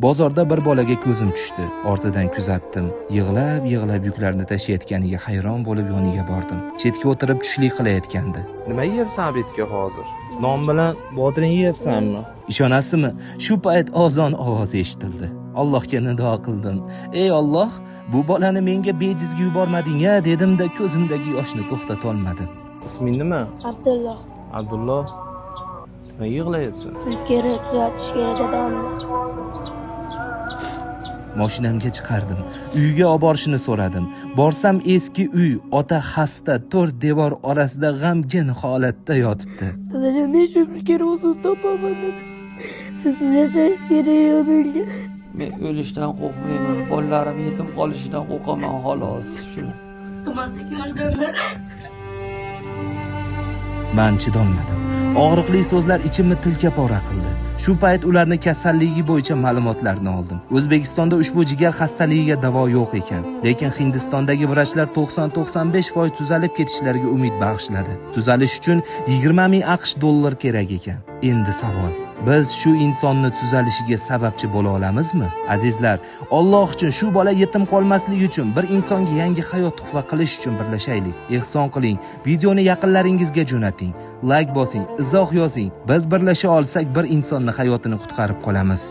Bozorda bir bolaga ko'zim tushdi. Ortidan kuzatdim. Yig'lab yuklarni tashiyotganiga hayron bo'lib yoniga bordim. Chetga o'tirib tushlik qilayotgandi. Nima yeyapsan Abidga hozir? Non bilan bodring yeyapsanmi? Ishonasizmi? Shu payt azon ovozi eshitildi. Allohga nido qildim. Ey Alloh, bu bolani menga bejizga yubormading-a, dedim-da ko'zimdagi yoshni to'xtata olmadim. Isming nima? Abdulloh. Abdulloh. Nima yig'layapsan? Ilgari tuzatish kerak dadamni. Mashinamga chiqardim. Uyga olib borishni so'radim. Borsam eski uy, ota xasta, to'rt devor orasida g'amgin holatda yotibdi. Dadajon necha umr o'zim topaman dedi. Sizsiz yashash kerak menga. Men o'lishdan qo'rqmayman, bolalarim yetim qolishidan qo'rqaman xolos. Shu. To'masak yordam ber. Men chidolmadim. Og'riqli so'zlar ichimni tilka-pora qildi. Shu payt ularning kasalligi bo'yicha ma'lumotlarni oldim. O'zbekistonda ushbu jigar xastaligiga davo yo'q ekan, lekin Hindistondagi vrachlar 90-95% tuzalib ketishlariga umid bag'ishladi. Tuzalish uchun 20 ming AQSh dollar kerak ekan. Endi savol: biz shu insonni tuzalishiga sababchi bo'la olamizmi? Azizlar, Alloh uchun shu bola yetim qolmasligi uchun, bir insonga yangi hayot tuhfa qilish uchun birlashaylik. Ehson qiling, videoni yaqinlaringizga jo'nating, like bosing, izoh yozing. Biz birlasha olsak bir insonning hayotini qutqarib qolamiz.